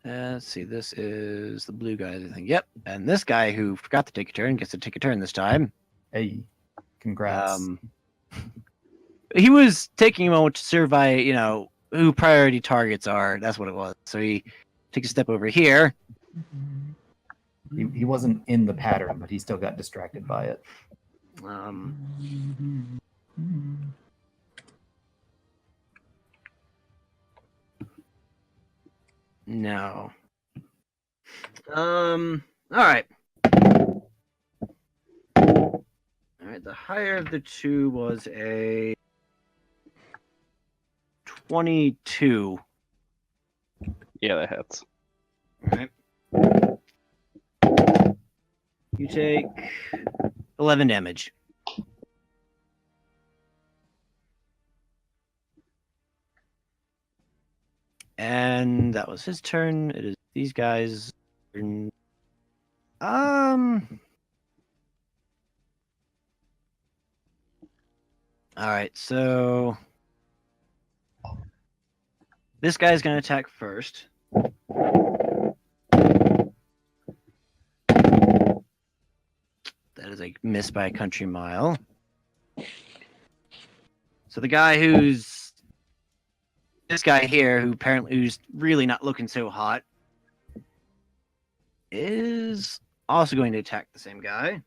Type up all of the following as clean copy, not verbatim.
Let's see, this is the blue guy, I think. Yep. And this guy who forgot to take a turn gets to take a turn this time. Hey, congrats. He was taking a moment to survey, who priority targets are. That's what it was. So he takes a step over here. He wasn't in the pattern, but he still got distracted by it. No. All right. All right. The higher of the two was a 22. Yeah, that hits. All right. You take 11 damage. And that was his turn. It is these guys. All right, so this guy's going to attack first. That is a miss by a country mile. So the guy who's this guy here, who's really not looking so hot, is also going to attack the same guy.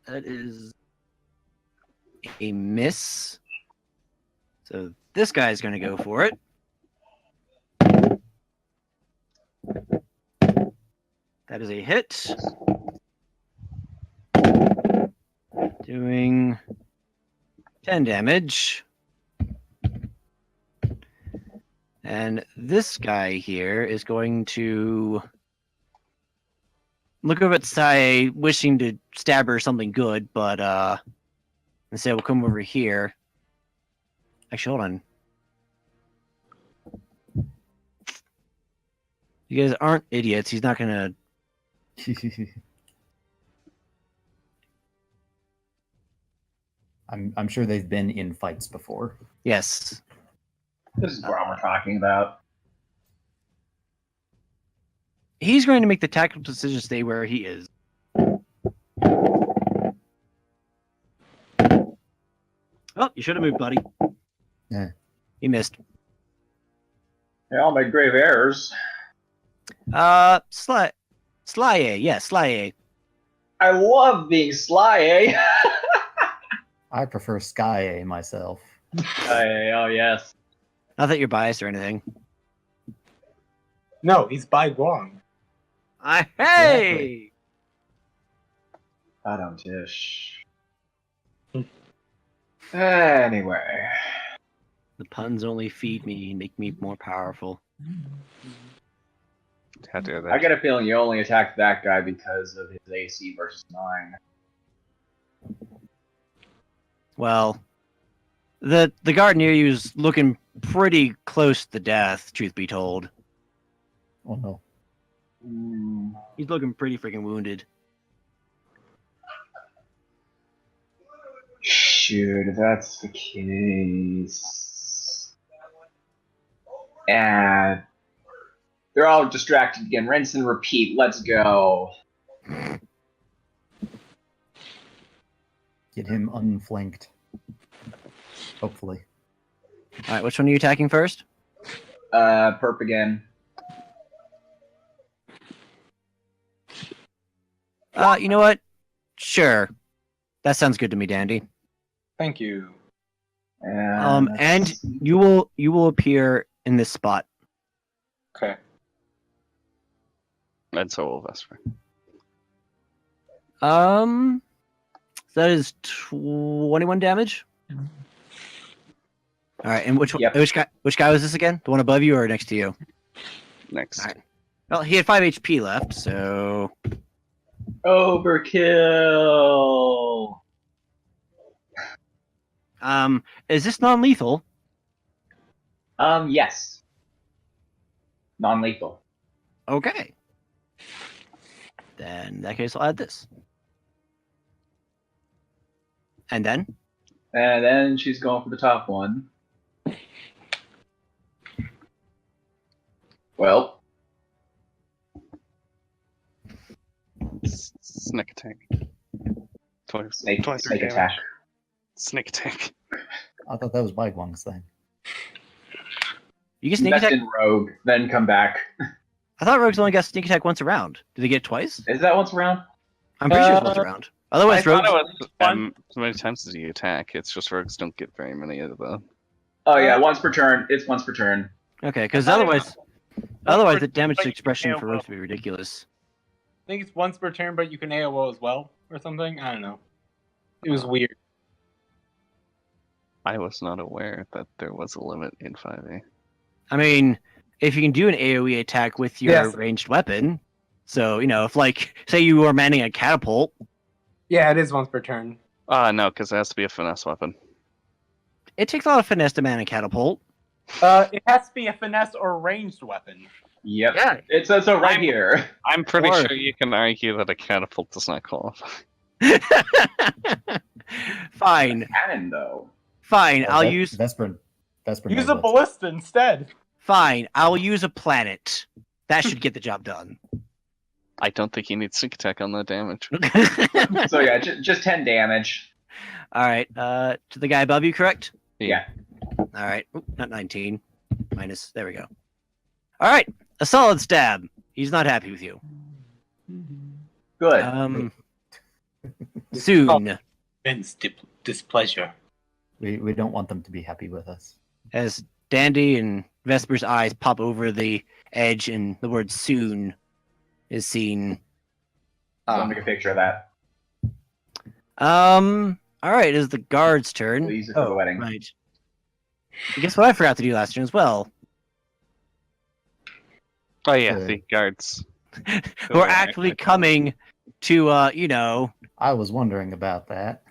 That is a miss. So this guy's going to go for it. That is a hit. Doing 10 damage. And this guy here is going to look over at Sai, wishing to stab her something good, but instead we'll come over here. Actually, hold on. You guys aren't idiots. He's not gonna. I'm sure they've been in fights before. Yes. This is what we're talking about. He's going to make the tactical decision to stay where he is. Oh, you should have moved, buddy. Yeah. He missed. They all made grave errors. Sly A. Yeah, Sly A. I love being sly, eh? I prefer Sky A myself. Oh, yes. Not that you're biased or anything. No, he's Bai Guang. Hey! I don't dish. Anyway. The puns only feed me and make me more powerful. How dare they? I get a feeling you only attacked that guy because of his AC versus mine. Well, the guard near you is looking pretty close to death, truth be told. Oh no. He's looking pretty freaking wounded. Shoot, if that's the case. And they're all distracted again. Rinse and repeat. Let's go. Get him unflanked. Hopefully. All right, which one are you attacking first? Perp again. You know what? Sure. That sounds good to me, Dandy. Thank you. And you will appear in this spot. Okay. And so will Vesper. So that is 21 damage. All right, and which guy was this again? The one above you or next to you? Next. All right. Well, he had 5 HP left, so Overkill. Is this non-lethal? Yes. Non-lethal. Okay. Then in that case, I'll add this. And then? And then she's going for the top one. Well, Sneak attack. Twice. snake, Twice snake damage. attack. Sneak attack. I thought that was Baiguang's thing. You get sneak Invest attack. in Rogue, then come back. I thought rogues only got sneak attack once around. Did they get it twice? Is that once around? I'm pretty sure it's once around. Otherwise, I thought rogues. it was as many times as you attack. It's just rogues don't get very many of them. Oh yeah, once per turn. It's once per turn. Okay, because I thought it otherwise per the damage turn, to but expression you for can rogues would be ridiculous. I think it's once per turn, but you can AOO as well, or something. I don't know. It was weird. I was not aware that there was a limit in 5e. I mean, if you can do an AOE attack with your Yes. ranged weapon, so if like say you are manning a catapult, Yeah, it is once per turn. No, because it has to be a finesse weapon. it takes a lot of finesse to man a catapult. It has to be a finesse or ranged weapon. Yep. Yeah. It says so right I'm- here. I'm pretty Or- sure you can argue that a catapult does not qualify. Fine, Cannon though. fine. I'll Ve- use Vesper Use knows a what's- ballista instead. fine. I'll use a planet. That should get the job done. I don't think you need sneak attack on that damage. So yeah, just 10 damage. All right. To the guy above you, correct? Yeah. All right. Oop, not 19. Minus. There we go. All right. A solid stab. He's not happy with you. Good. Soon, Vince displeasure. We don't want them to be happy with us. as Dandy and Vesper's eyes pop over the edge and the word soon is seen. I'll make a picture of that. All right. It is the guard's turn. We'll use it for the wedding. Right. Guess what I forgot to do last turn as well? Oh yeah, Good. the guards. Who are actually coming to, I was wondering about that.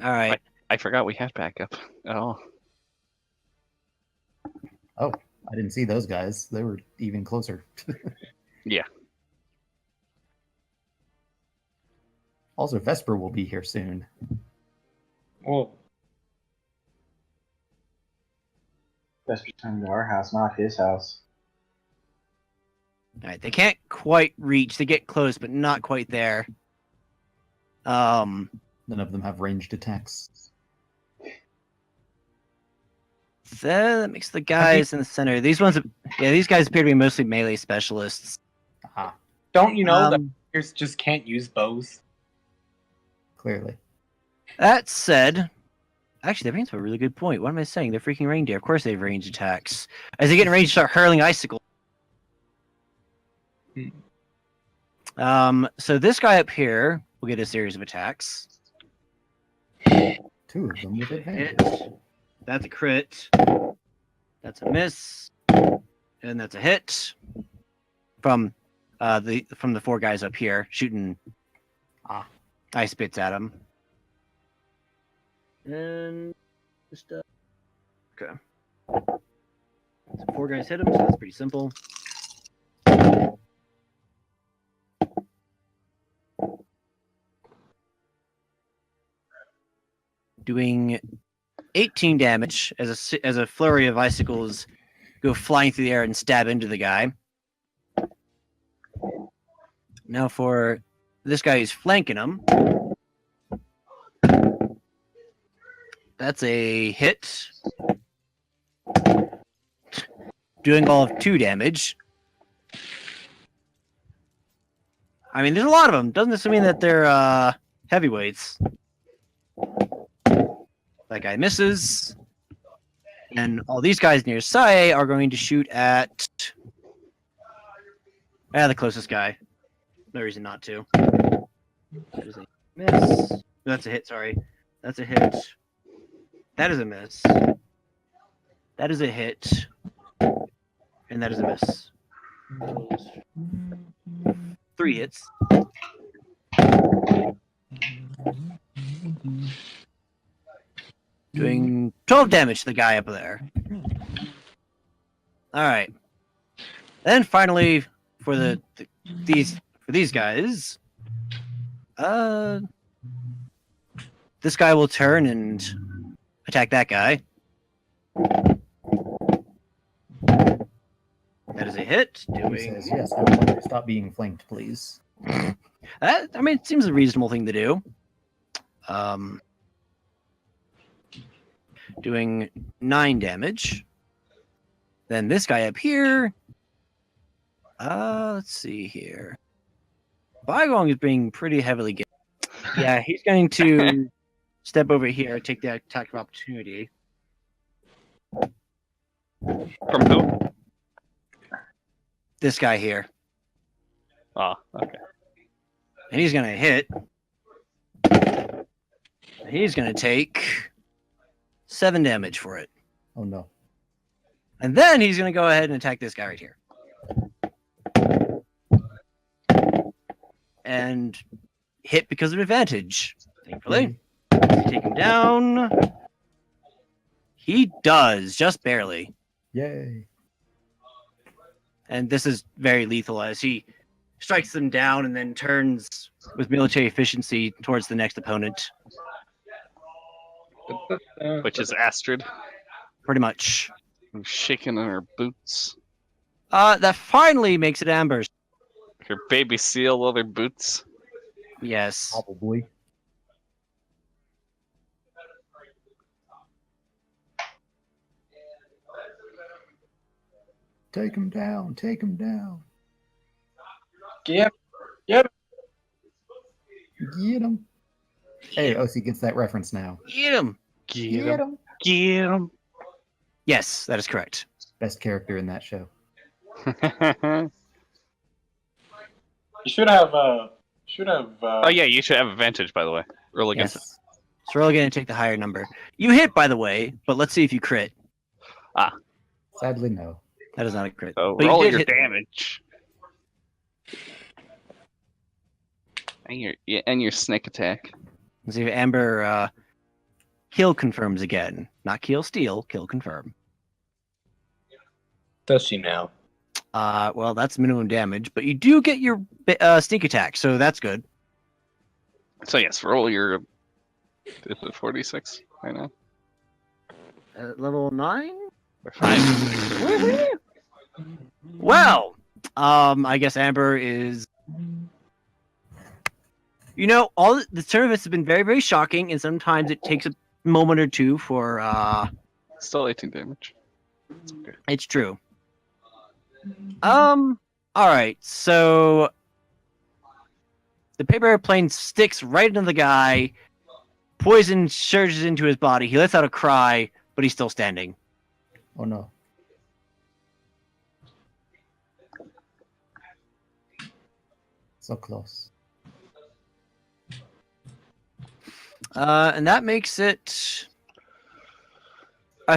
all right. I forgot we had backup. Oh, I didn't see those guys. They were even closer. Yeah. Also, Vesper will be here soon. Whoa. Vesper's coming to our house, not his house. All right. They can't quite reach. They get close, but not quite there. None of them have ranged attacks. So that makes the guys in the center. These guys appear to be mostly melee specialists. Ah, Don't you know that Um, players just can't use bows? clearly. That said, actually, that brings up a really good point. What am I saying? They're freaking reindeer. Of course they have ranged attacks. As they get in range, start hurling icicles. So this guy up here will get a series of attacks. Two of them with advantage. Hit. That's a crit. That's a miss. And that's a hit. From the four guys up here shooting ice bits at him. And just okay. So four guys hit him, so that's pretty simple. Doing 18 damage as a flurry of icicles go flying through the air and stab into the guy. Now for this guy who's flanking him. That's a hit. Doing all of 2 damage. I mean, there's a lot of them. Doesn't necessarily mean that they're heavyweights. That guy misses. And all these guys near Sae are going to shoot at the closest guy. No reason not to. That is a miss. That's a hit, sorry. That's a hit. That is a miss. That is a hit. And that is a miss. 3 hits. Doing 12 damage to the guy up there. Alright. Then finally, for these guys, this guy will turn and attack that guy. hit, He doing. says, yes, I want you to stop being flanked, please. That, I mean, it seems a reasonable thing to do. Doing 9 damage. Then this guy up here. Let's see here. Bygong is being pretty heavily hit. Yeah, he's going to step over here, take the attack of opportunity. From who? This guy here. Oh, okay. And he's going to hit. He's going to take 7 damage for it. Oh no. And then he's going to go ahead and attack this guy right here. And hit because of advantage. Thankfully. Take him down. He does, just barely. Yay. And this is very lethal as he strikes them down and then turns with military efficiency towards the next opponent. Which is Astrid. Pretty much. Shaking in her boots. That finally makes it Amber's. Her baby seal leather boots. Yes. Probably. Take him down. Take him down. Yep. Get him. Hey, OC gets that reference now. Get him. Get him. Get him. Yes, that is correct. Best character in that show. You should have. Oh yeah, you should have advantage, by the way. Roll against it. Yes. So we're going to take the higher number. You hit, by the way, but let's see if you crit. Sadly, no. That is not a crit. So But you roll did your hit- damage. And your snake attack. Let's see if Amber kill confirms again. Not kill steal, kill confirm. Does she now? Well, that's minimum damage, but you do get your sneak attack, so that's good. So yes, roll your. Is it 46 right now? Level 9? Or 5? Well, I guess Amber is. You know, all the tournaments have been very, very shocking, and sometimes it takes a moment or two for. Still 18 damage. It's true. All right. So the paper airplane sticks right into the guy. Poison surges into his body. He lets out a cry, but he's still standing. Oh no. So close. And that makes it.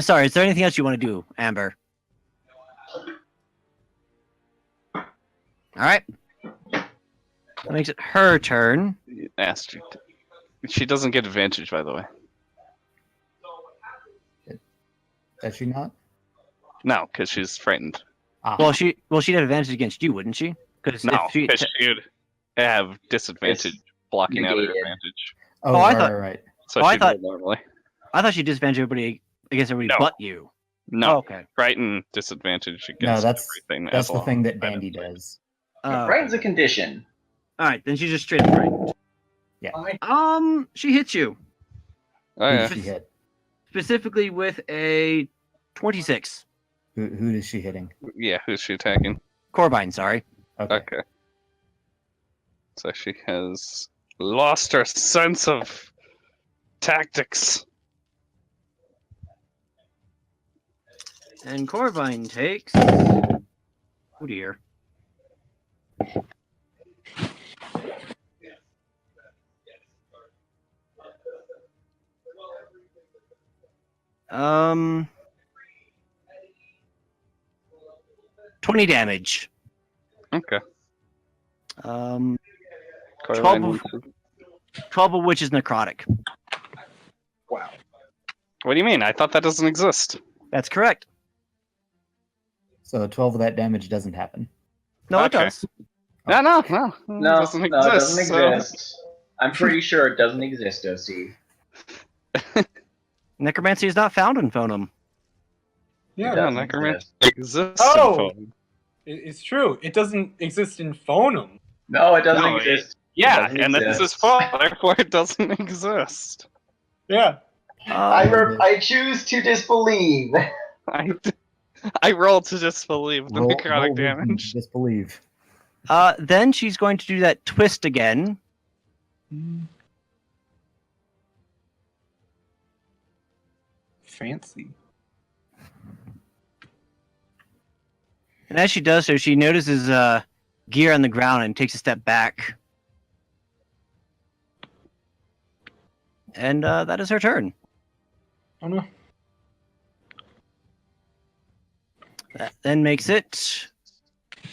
Sorry. Is there anything else you want to do, Amber? All right. That makes it her turn. Asked you. She doesn't get advantage, by the way. Does she not? No, because she's frightened. Ah. Well, she'd have advantage against you, wouldn't she? Because No, if she, because she would have disadvantage blocking out her negated. advantage. Oh, I right, thought- right. So Oh, I she'd thought- roll normally. I thought she'd disadvantage everybody against everybody No. but you. No, Oh, okay. frightened disadvantage against No, that's everything. that's as the long thing that as Dandy frightened. does. Frighten's a condition. All right, then she's just straight up frightened. Yeah. She hits you Oh Who yeah. does she hit? specifically with a 26. Who is she hitting? Yeah, who's she attacking? Corbine, sorry. Okay. Okay. So she has lost her sense of tactics. And Corbine takes. Oh dear. Um. 20 damage. Okay. 12 Coraline of- wants to- 12 of which is necrotic. Wow. What do you mean? I thought that doesn't exist. That's correct. So 12 of that damage doesn't happen. No, Okay. it does. No, No, it doesn't no, exist. it doesn't so- exist. I'm pretty sure it doesn't exist, OC. Necromancy is not found in Foenum. Yeah. Yeah, doesn't necromancy exist. exists. Oh! in It's true. It doesn't exist in Foenum. No, it doesn't No, exist. Yeah, Doesn't and this is exist. fault, therefore it doesn't exist. Yeah. I choose to disbelieve. I roll to disbelieve the roll necrotic with damage. disbelieve. Then she's going to do that twist again. Fancy. And as she does so, she notices gear on the ground and takes a step back. And that is her turn. Oh no. That then makes it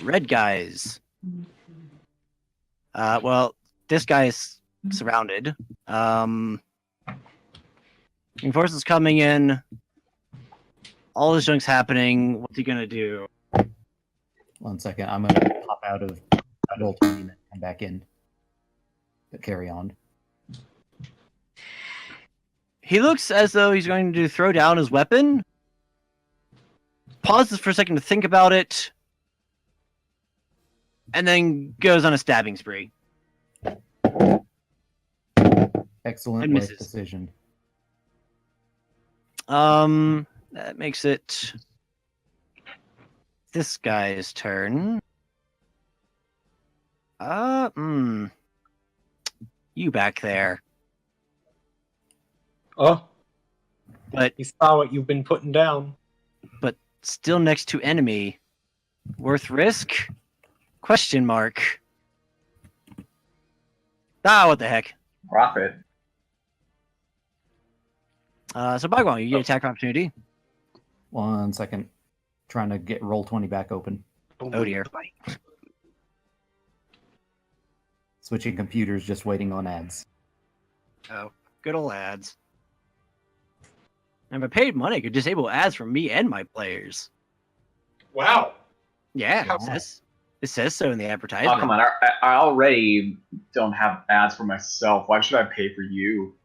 red guys. Well, this guy is surrounded. Reinforcements coming in. All this junk's happening. What's he gonna do? 1 second. I'm gonna pop out of roll 20 and then come back in. But carry on. He looks as though he's going to throw down his weapon. Pauses for a second to think about it. And then goes on a stabbing spree. Excellent And life misses. decision. That makes it this guy's turn. You back there. Oh. But You saw what you've been putting down. still next to enemy. Worth risk? Question mark. What the heck. Profit. So Bagwell, you get attack opportunity. 1 second. Trying to get roll 20 back open. Oh dear. Switching computers, just waiting on ads. Oh, good old ads. And if I paid money, I could disable ads from me and my players. Wow. Yeah, Wow. it says so in the Oh, advertisement. come on. I already don't have ads for myself. Why should I pay for you?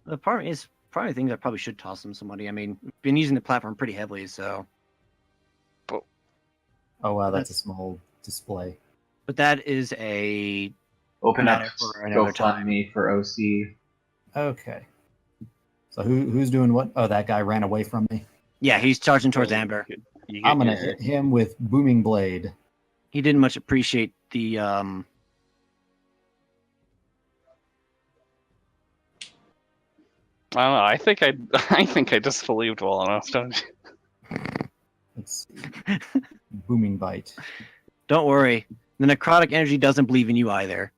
The part is probably things I probably should toss them somebody. I mean, I've been using the platform pretty heavily, so. Oh wow, that's a small display. But that is a Open up matter for another time. GoFundMe for OC. Okay. So who's doing what? Oh, that guy ran away from me. Yeah, he's charging towards Amber. You get I'm gonna your- hit him with booming blade. He didn't much appreciate the I don't know. I think I disbelieved well enough, don't you? Let's see. Booming bite. Don't worry. The necrotic energy doesn't believe in you either.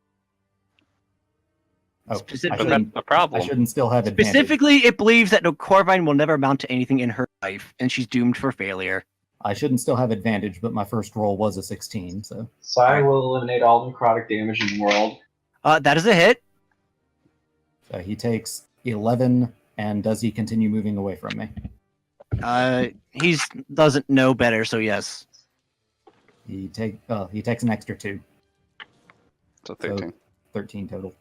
Oh, I Specifically- But shouldn't, that's the I problem. shouldn't still have advantage. Specifically, it believes that no Corvine will never amount to anything in her life, and she's doomed for failure. I shouldn't still have advantage, but my first roll was a 16, so So I will eliminate all necrotic damage in the world. That is a hit. he takes 11. And does he continue moving away from me? He doesn't know better, so yes. He takes an extra 2, So 13. 13 total.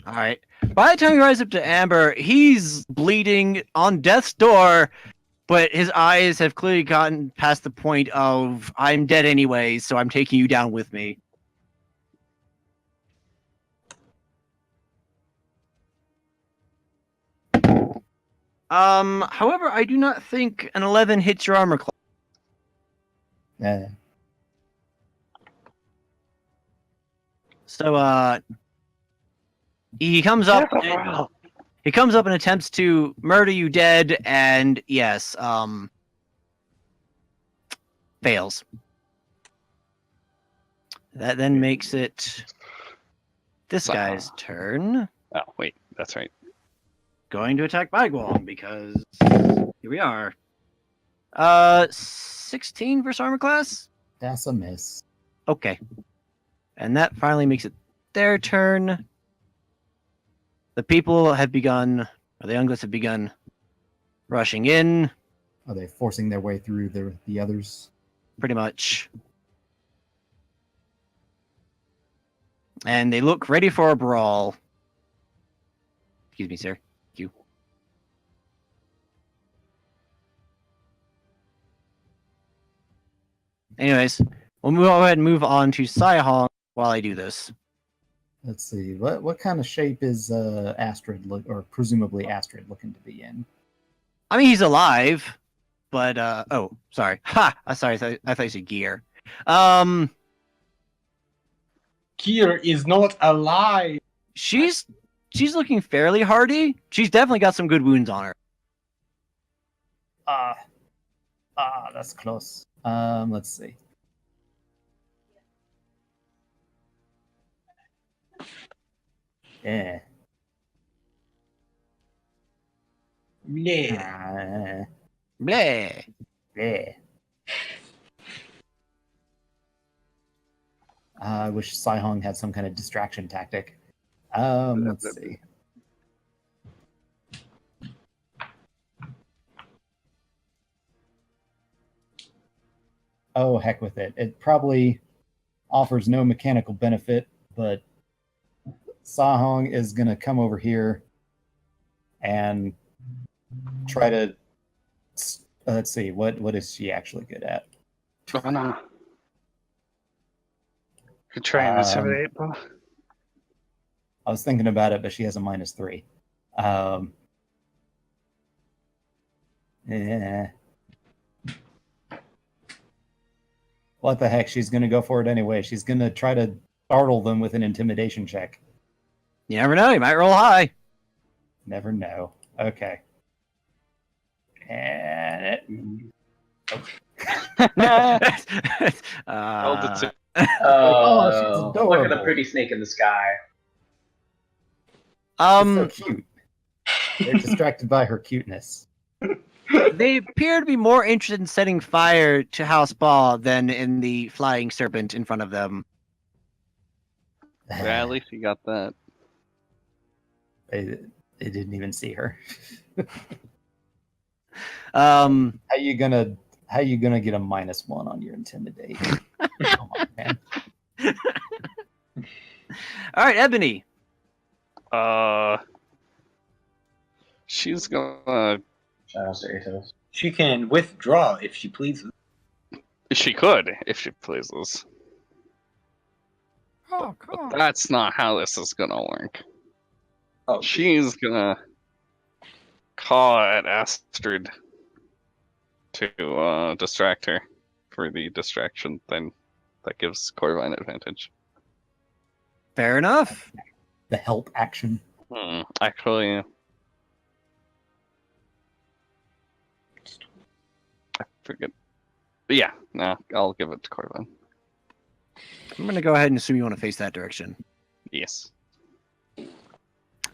All right. By the time you rise up to Amber, he's bleeding on death's door, but his eyes have clearly gotten past the point of I'm dead anyway, so I'm taking you down with me. However, I do not think an 11 hits your armor class. Yeah. So, he comes up. He comes up and attempts to murder you dead, and yes, fails. That then makes it this guy's turn. Oh, wait. That's right. Going to attack Bagwong because here we are. 16 versus armor class? That's a miss. Okay. And that finally makes it their turn. The people have begun, or the Younglets have begun rushing in, Are they forcing their way through the others? pretty much. And they look ready for a brawl. Excuse me, sir. Thank you. Anyways, we'll go ahead and move on to Psyhong while I do this. Let's see. What kind of shape is Astrid or presumably Astrid looking to be in? I mean, he's alive, but oh, sorry. Ha! Sorry, I thought you said gear. Kier is not alive. She's looking fairly hardy. She's definitely got some good wounds on her. That's close. Let's see. Yeah. Yeah. Bleh. Yeah. I wish Saihong had some kind of distraction tactic. Let's see. Oh, heck with it. It probably offers no mechanical benefit, but Sahong is going to come over here and try to... let's see, what is she actually good at? Oh, no. Could try and intimidate, but... I was thinking about it, but she has a -3. Yeah. What the heck? She's going to go for it anyway. She's going to try to startle them with an intimidation check. You never know. You might roll high. Never know. Okay. And Held it to- Oh, she's look at adorable. the pretty snake in the sky. It's so cute. They're distracted by her cuteness. They appear to be more interested in setting fire to House Ball than in the flying serpent in front of them. Yeah, at least you got that. They didn't even see her. How you gonna get a -1 on your intimidate? Come on, man. All right, Ebony. She's gonna. Shout to Atos. She can withdraw if she pleases. She could, if she pleases. Oh, But that's not how this is gonna work. Oh, She's gonna call at Astrid to distract her for the distraction thing that gives Corvine advantage. Fair enough. The help action. Actually, I forget. But yeah, no, I'll give it to Corvine. I'm gonna go ahead and assume you want to face that direction. Yes.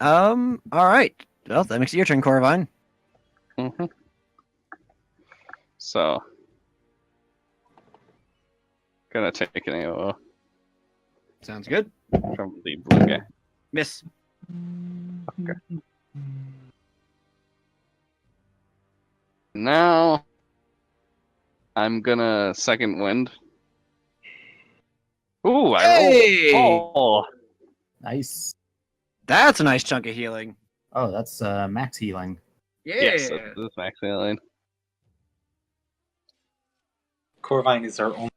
All right. Well, that makes it your turn, Corvine. Mm-hmm. So, gonna take an AOO Sounds good. from the blue guy. Miss. Now, I'm gonna second wind. Ooh, I Hey! rolled. Oh, Nice. That's a nice chunk of healing. Oh, that's max healing. yes, it is max healing. Corvine is our only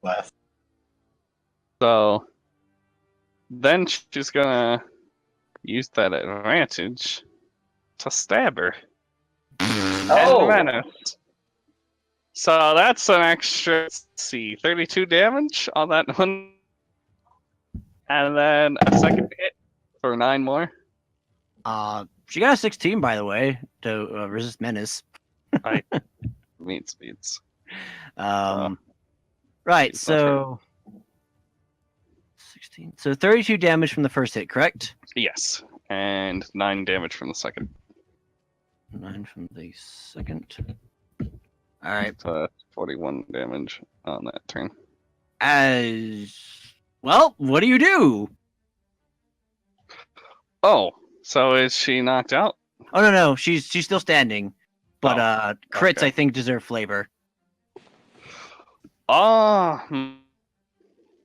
left. So, then she's gonna use that advantage to stab her. Oh! And menace. So that's an extra, let's see, 32 damage on that one. And then a second hit for 9 more. She got a 16, by the way, to resist menace. Meat speeds. Right, She's so 16. So 32 damage from the first hit, correct? Yes. And 9 damage from the second. 9 from the second. All right. So that's 41 damage on that turn. As well, what do you do? Oh, so is she knocked out? Oh no, she's still standing, but crits okay. I think deserve flavor. Oh,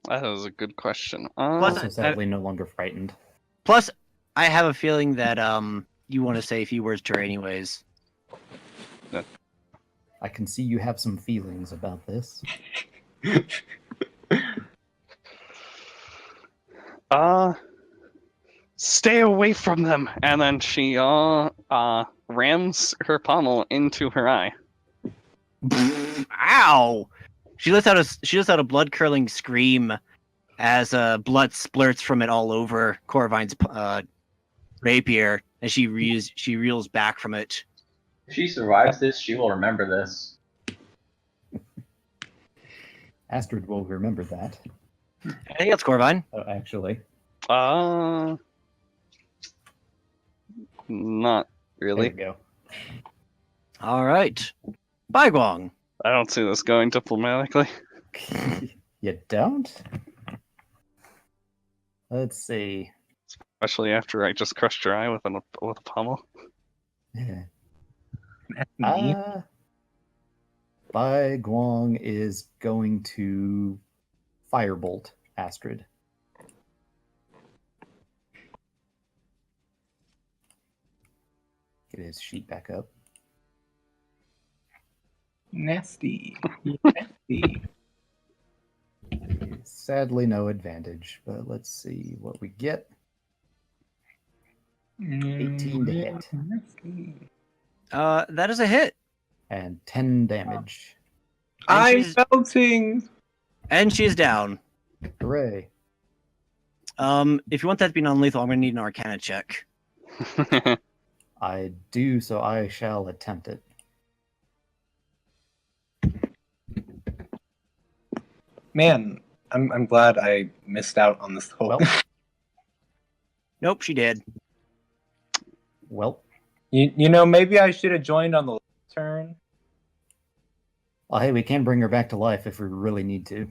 that was a good question. Plus, Also sadly no longer frightened. Plus, I have a feeling that you want to say a few words to her anyways. I can see you have some feelings about this. Stay away from them. And then she rams her pommel into her eye. Ow! She lets out a blood curdling scream as blood splurts from it all over Corvine's rapier, and she reels back from it. If she survives this, she will remember this. Astrid will remember that. Anything else, Corvine? Actually. Not There really. we go. All right, Baiguang. I don't see this going diplomatically. You don't? Let's see. Especially after I just crushed your eye with a pommel. Yeah. Me? Bai Guang is going to firebolt Astrid. Get his sheet back up. Nasty. Nasty. Sadly, no advantage, but let's see what we get. 18 to hit. Nasty. That is a hit. And 10 damage. I'm she's- melting. And she is down. Hooray. If you want that to be non-lethal, I'm going to need an Arcana check. I do, so I shall attempt it. Man, I'm glad I missed out on this whole. Well, Nope, she did. well, you know, maybe I should have joined on the last turn. well, hey, we can bring her back to life if we really need to.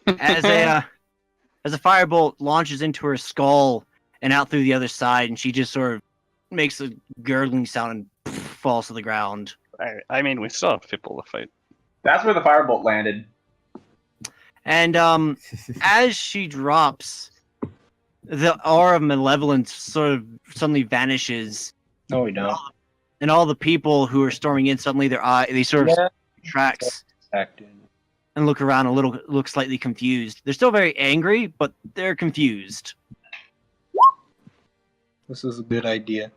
As a firebolt launches into her skull and out through the other side, and she just sort of makes a gurgling sound and falls to the ground. I mean, we still have people to fight. That's where the firebolt landed. And as she drops, the aura of malevolence sort of suddenly vanishes, No, we don't. and all the people who are storming in suddenly they sort of Yeah. tracks Back in. and look around look slightly confused. They're still very angry, but they're confused. This is a good idea.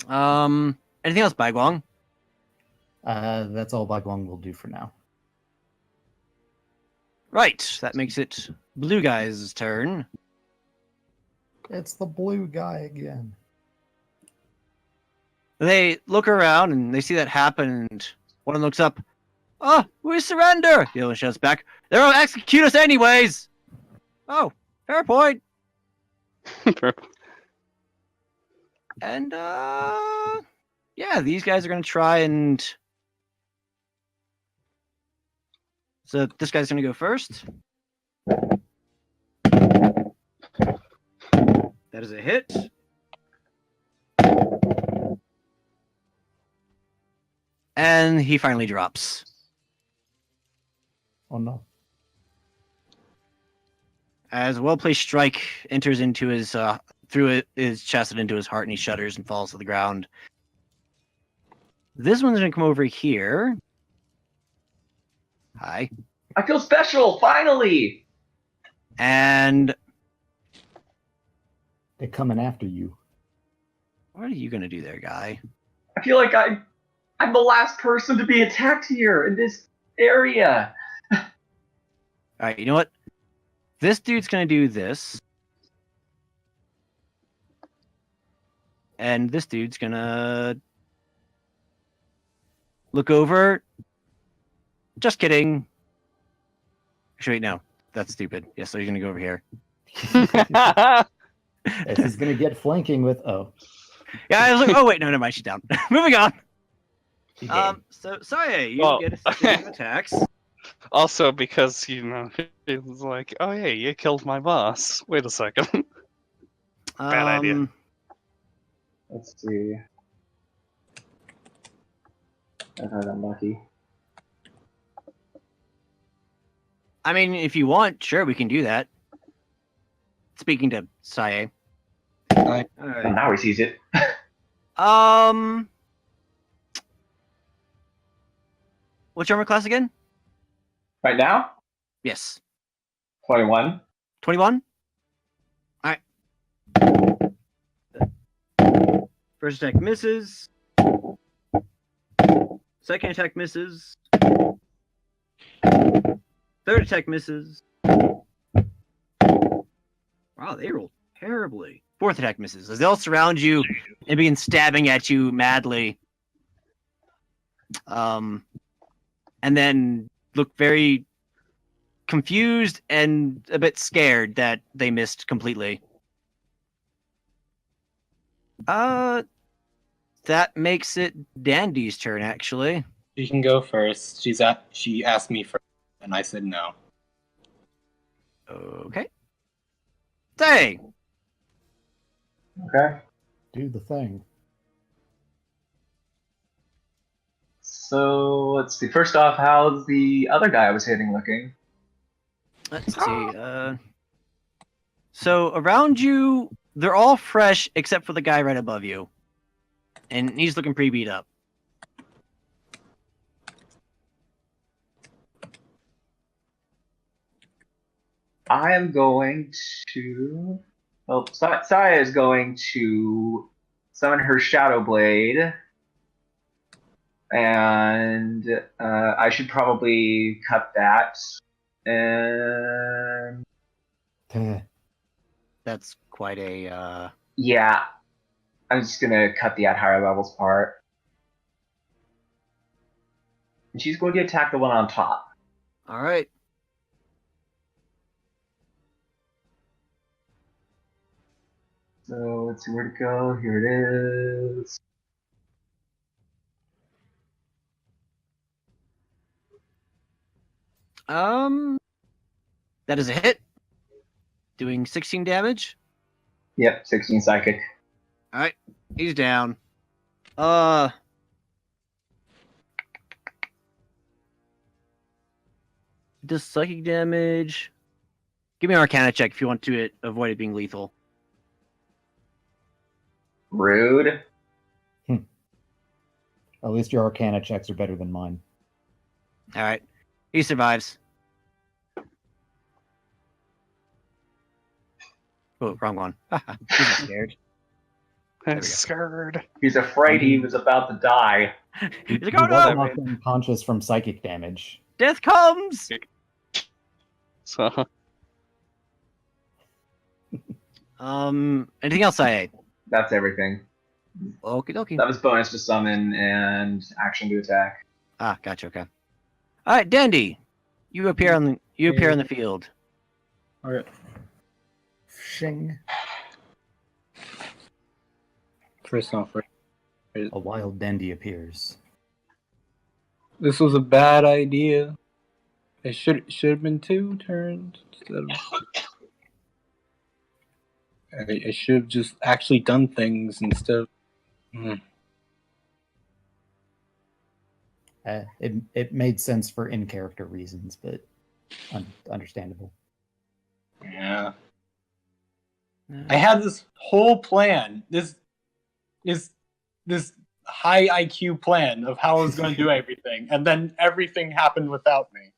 Anything else, Baiguang? That's all Bai Guang will do for now. Right, that makes it Blue Guy's turn. It's the blue guy again. They look around and they see that happen, and one of them looks up. Oh, we surrender! The other one shouts back. They'll execute us anyways! Oh, fair point. And, yeah, these guys are going to try and... So this guy's going to go first. That is a hit. And he finally drops. Oh no. As a well-placed strike enters into his through his chest and into his heart, and he shudders and falls to the ground. This one's gonna come over here. Hi. I feel special, finally! And They're coming after you. what are you gonna do there, guy? I feel like I'm the last person to be attacked here in this area. All right, you know what? This dude's gonna do this, and this dude's gonna look over. Just kidding. Actually, wait, no, that's stupid. Yeah, so you're gonna go over here. If he's gonna get flanking with Yeah, I was like, oh wait, no, never mind, she's down. Moving on. he did. So sorry, you Well- get a series of attacks. Also, because, you know, it was like, oh, hey, you killed my boss. Wait a second. Bad idea. Let's see. I got unlucky. I mean, if you want, sure, we can do that. Speaking to Sae. Hi. All And right. now he sees it. What's your armor class again? Right now, Yes. 21. 21. All right. First attack misses. Second attack misses. Third attack misses. Wow, they rolled terribly. Fourth attack misses as they all surround you and begin stabbing at you madly. And then look very confused and a bit scared that they missed completely. That makes it Dandy's turn, actually. She can go first. She asked me first, and I said no. Okay. Say, Okay. Do the thing. So let's see. First off, how's the other guy I was hitting looking? let's see. So around you, they're all fresh except for the guy right above you, and he's looking pretty beat up. I am going to. Well, Saya is going to summon her Shadow Blade, and I should probably cut that. And That's quite a. yeah, I'm just gonna cut the at higher levels part. And she's going to attack the one on top. All right. So let's see where to go. Here it is. That is a hit, doing 16 damage. Yep, 16 psychic. All right, he's down. Does psychic damage? Give me an Arcana check if you want to avoid it being lethal. Rude. At least your Arcana checks are better than mine. All right, he survives. Oh, wrong one. He's not scared. we go. Scared. He's afraid he was about to die. He's like, He oh was no, knocked unconscious from psychic damage. death comes. So Anything else I ate? That's everything. Okie dokie. That was bonus to summon and action to attack. Ah, gotcha. Okay. All right, Dandy, you appear on the field. Okay. Shing. First off, A wild dandy appears. this was a bad idea. It should have been 2 turns instead of. I should have just actually done things instead of. It made sense for in character reasons, but understandable. Yeah. I had this whole plan. This high IQ plan of how I was going to do everything, and then everything happened without me.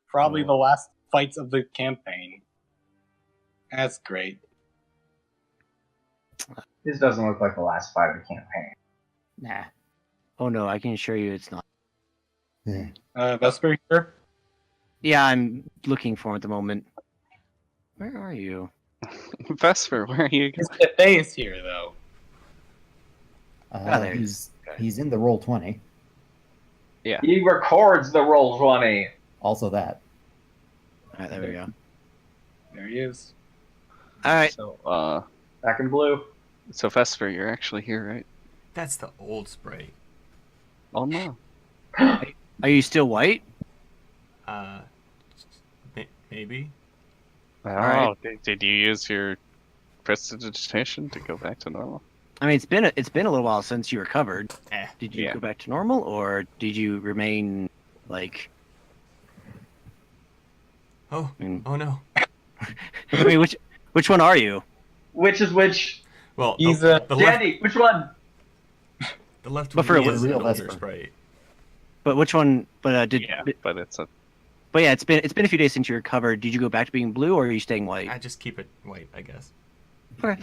Probably the last fights of the campaign. That's great. This doesn't look like the last fight of the campaign. Nah. Oh no, I can assure you it's not. Vesper here. Yeah, I'm looking for him at the moment. Where are you? Vesper, where are you? His Pepe is here though. there he is. He's in the roll 20. Yeah. He records the roll 20. Also that. All right, there we go. There he is. All right. So, Back in blue. so Vesper, you're actually here, right? That's the old spray. Oh no. Are you still white? Maybe. Oh, right. did you use your prestidigitation to go back to normal? I mean, it's been a little while since you recovered. Did you Yeah. go back to normal, or did you remain like? Oh, Mm. oh no. I mean, which one are you? Which is which? Well, He's, the left, Dandy, which one? the left But for one a is an real older Vesper. spray. But which one? But did Yeah, but it's a But yeah, it's been a few days since you recovered. Did you go back to being blue, or are you staying white? I just keep it white, I guess. Okay.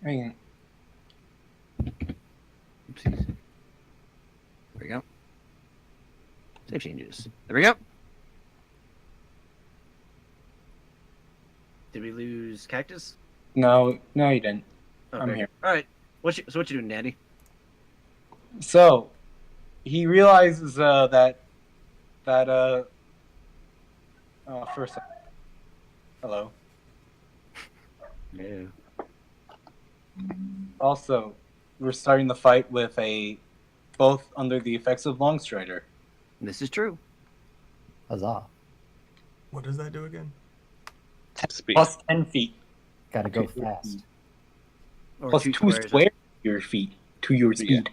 Hang on. Oopsies. There we go. Save changes. There we go. Did we lose Cactus? No, you didn't. Okay. I'm here. All right. What you doing, Daddy? So, he realizes first. Hello. No. Also, we're starting the fight with both under the effects of Longstrider. This is true. Huzzah. What does that do again? Speed. Plus 10 feet. Gotta go fast. Or Plus 2 squares. squares to your feet. To your speed.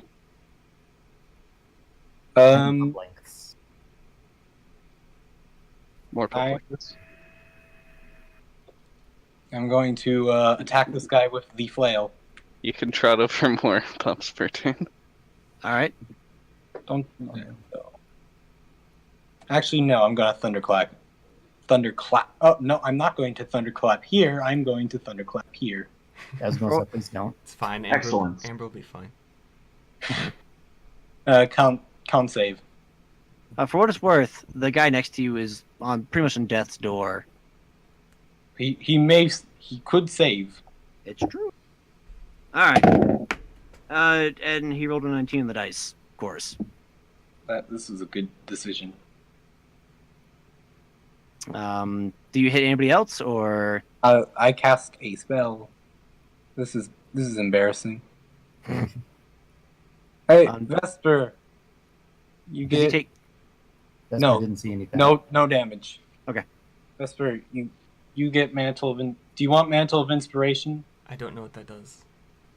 Lengths. More I- public. I'm going to attack this guy with the flail. You can trot over more pumps per turn. All right. Don't. Actually, no. I'm going to thunderclap. Thunderclap. Oh no, I'm not going to thunderclap here. I'm going to thunderclap here. I was gonna say, please don't. It's fine. Amber, Excellent. Amber will be fine. Count save. For what it's worth, the guy next to you is on pretty much on death's door. He could save. It's true. All right. And he rolled a 19 on the dice, of course. This is a good decision. Do you hit anybody else, or I cast a spell. This is embarrassing. Hey, Vesper. You does he get take? That's No. I didn't see anything. no damage. Okay. Vesper, you get Mantle of. Do you want Mantle of Inspiration? I don't know what that does.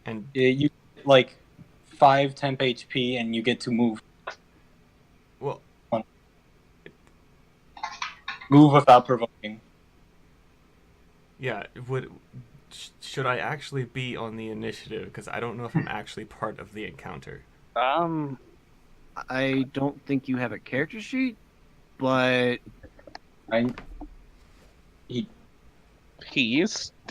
And You get like 5 temp HP, and you get to move. well, Move without provoking. yeah. Should I actually be on the initiative? Because I don't know if I'm actually part of the encounter. I don't think you have a character sheet, but He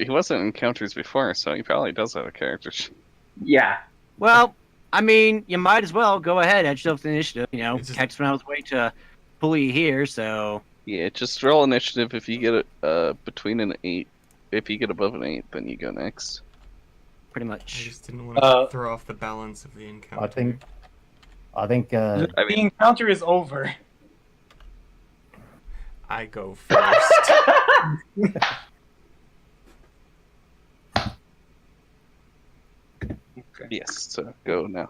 wasn't in encounters before, so he probably does have a character sheet. Yeah. well, I mean, you might as well go ahead, add yourself to the initiative. You know, It's just- Cactus went out of his way to pull you here, so Yeah, just roll initiative. If you get it between an 8, if you get above an 8, then you go next. pretty I much. just didn't want to throw off the balance of the encounter. I think the I mean- encounter is over. I go first. Yes, so go now.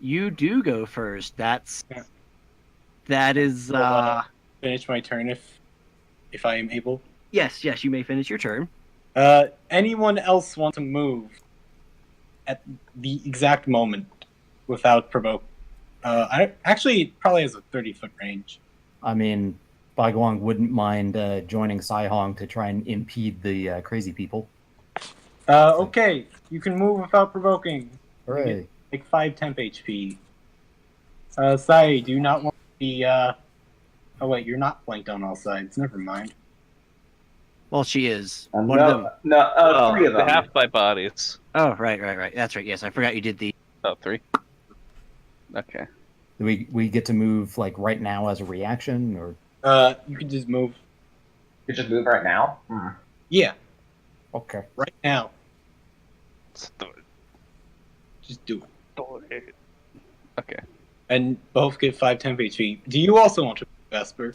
You do go first. That is Finish my turn if I am able. yes. You may finish your turn. Anyone else want to move at the exact moment without provoke? I actually it probably has a 30-foot range. I mean, Baiguang wouldn't mind joining Saihong to try and impede the crazy people. Okay, you can move without provoking. Hooray! Like 5 temp HP. Sai, do you not want the? Oh wait, you're not flanked on all sides. Never mind. Well, she is one of them. No, 3 of them. Half by bodies. Oh, right. That's right. Yes, I forgot you did the. Oh, 3. Okay. Do we get to move like right now as a reaction, or You can just move. You just move right now. Yeah, okay? right now. Let's do it. Just do it. Do it. Okay. And both get 5 temp HP. Do you also want to move, Vesper?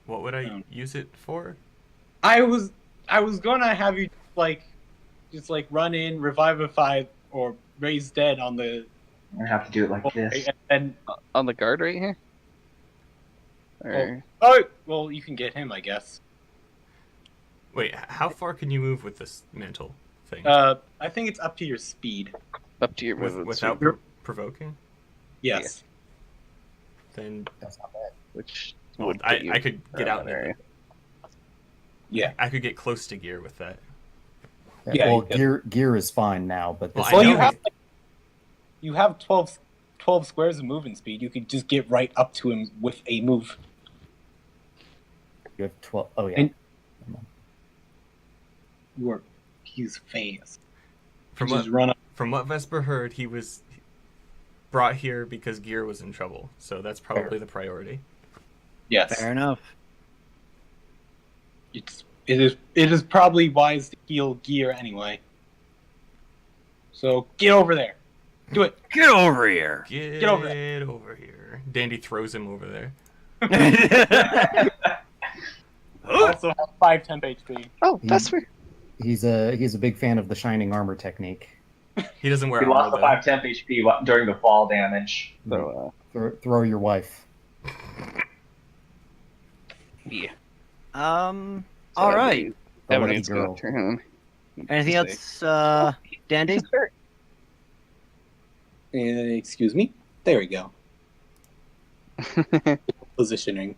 What would I use it for? I was gonna have you just run in, revivify, or raise dead on the. I'm gonna have to do it like this. And On the guard right here? Or... well, you can get him, I guess. Wait, how far can you move with this mantle thing? I think it's up to your speed. Up to your movement Without speed, provoking? Yes. Then That's not bad. which well, would put you I could get around out that area. Yeah. I could get close to gear with that. Yeah, well, you gear is fine now, but Well, this I Well, know you have 12 squares of movement speed. You could just get right up to him with a move. you have 12. Oh yeah. And- He's fast. From Just what run up. from what Vesper heard, he was brought here because Gear was in trouble. So that's probably the priority. Yes. Fair enough. It is probably wise to heal Gear anyway. So get over there. Do it. Get over here. Get over over here. Dandy throws him over there. Also have 5 temp HP. Oh, He- that's weird. He's a big fan of the shining armor technique. He doesn't wear He armor lost the though. 5 temp HP during the fall damage. So, Throw your wife. yeah. All So right. The lucky Everything's girl. got turn. Anything else, Dandy? Excuse me? There we go. Positioning.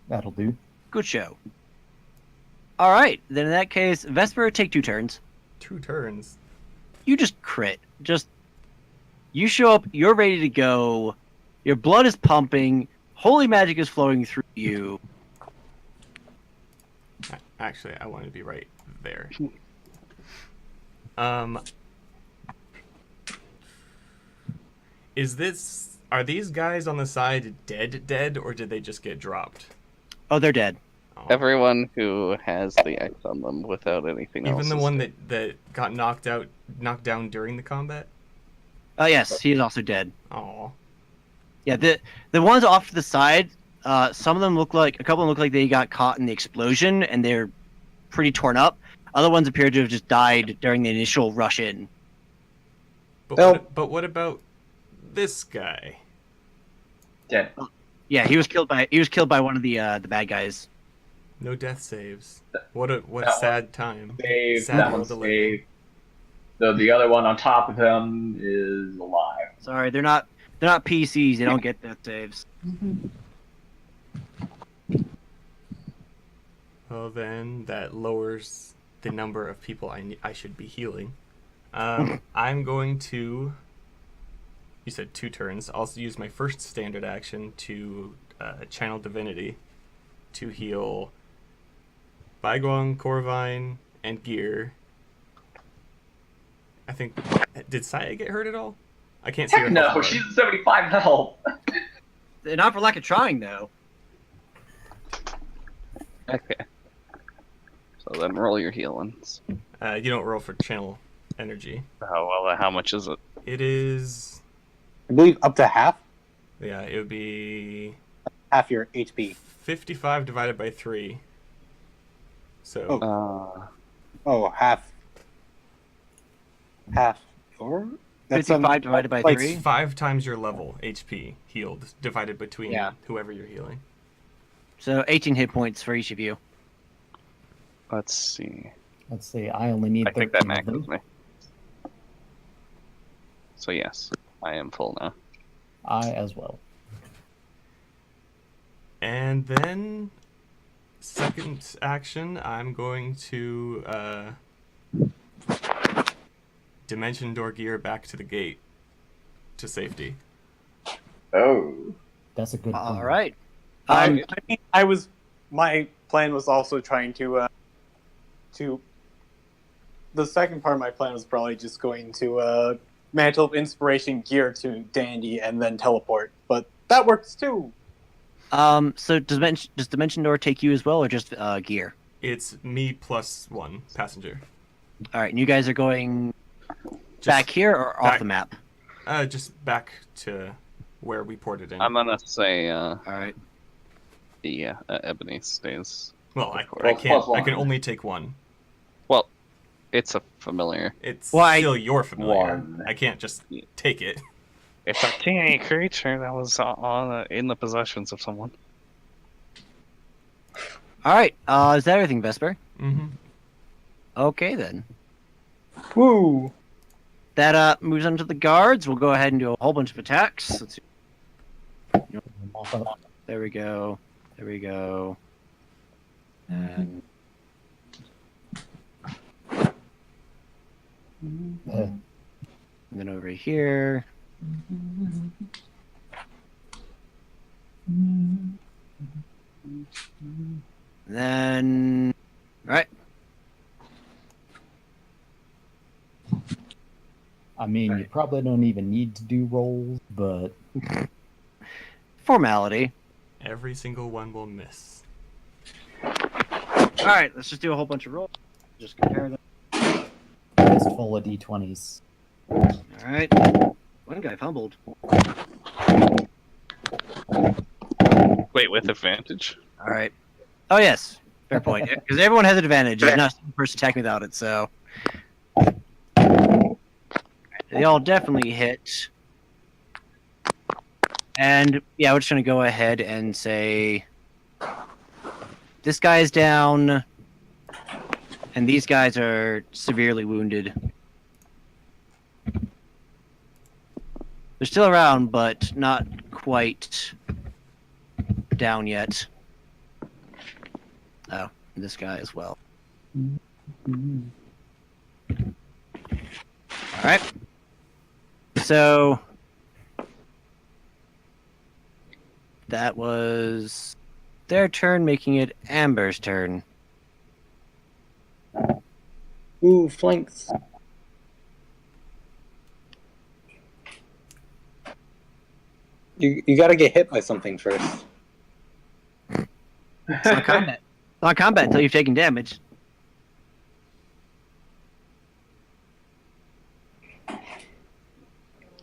That'll do. Good show. All right. Then in that case, Vesper, take 2 turns. 2 turns. You just crit. You show up. You're ready to go. Your blood is pumping. Holy magic is flowing through you. Actually, I wanted to be right there. Are these guys on the side dead, or did they just get dropped? Oh, they're dead. Oh. Everyone who has the X on them without anything else. Even the is one dead. that got knocked down during the combat? Oh, yes, he is also dead. Oh. Yeah, the ones off to the side, some of them a couple of them look like they got caught in the explosion and they're pretty torn up. Other ones appear to have just died during the initial rush in. But what about this guy? Dead. Yeah, he was killed by one of the bad guys. No death saves. What a That sad time. Saved. Sad That world one's to live in. saved. The other one on top of him is alive. Sorry, they're not PCs. They don't get death saves. Well, then that lowers the number of people I should be healing. I'm going to. You said 2 turns. I'll use my first standard action to channel divinity to heal Baiguang, Corvine, and Gear. I think. Did Saya get hurt at all? I can't see her. Heck no, health bar. she's at 75 health. Not for lack of trying, though. Okay. So then roll your healings. You don't roll for channel energy. Oh, well, how much is it? It is. I believe up to half Yeah, it would be your HP. 55 divided by 3. So. Half. Or? That's 55 divided by like 3. It's 5 times your level HP healed divided between Yeah. whoever you're healing. So 18 hit points for each of you. Let's see. Let's see. I only need I think that 13 of maxes them. me. So yes, I am full now. I as well. And then, second action, I'm going to Dimension Door Gear back to the gate to safety. Oh. That's a good All plan. right. My plan was also trying to the second part of my plan was probably just going to Mantle of Inspiration Gear to Dandy and then teleport, but that works too. So does Dimension Door take you as well, or just Gear? It's me plus 1 passenger. All right, and you guys are going Just back here or off back- the map? Just back to where we ported in. I'm gonna say All right. Ebony stays. Well, I Plus can't. I one. can only take 1. Well, it's a familiar. It's Well, still your familiar. 1. I can't just take it. It's a teeny creature that was in the possessions of someone. All right. Is that everything, Vesper? Mm-hmm. Okay then. Woo! That moves on to the guards. We'll go ahead and do a whole bunch of attacks. Let's see. There we go. There we go. And then over here. Then, all right. I mean, you probably don't even need to do rolls, but Formality. Every single one will miss. All right, let's just do a whole bunch of rolls. Just compare them. fistful of d20s. All right. One guy fumbled. Wait, with advantage? All right. Oh yes, fair point. Because everyone has an advantage. There's not a person attacking without it, so they all definitely hit. And yeah, we're just gonna go ahead and say this guy's down, and these guys are severely wounded. They're still around, but not quite down yet. Oh, this guy as well. All right. So that was their turn, making it Amber's turn. Ooh, flanks. You gotta get hit by something first. It's not combat. It's not combat until you've taken damage.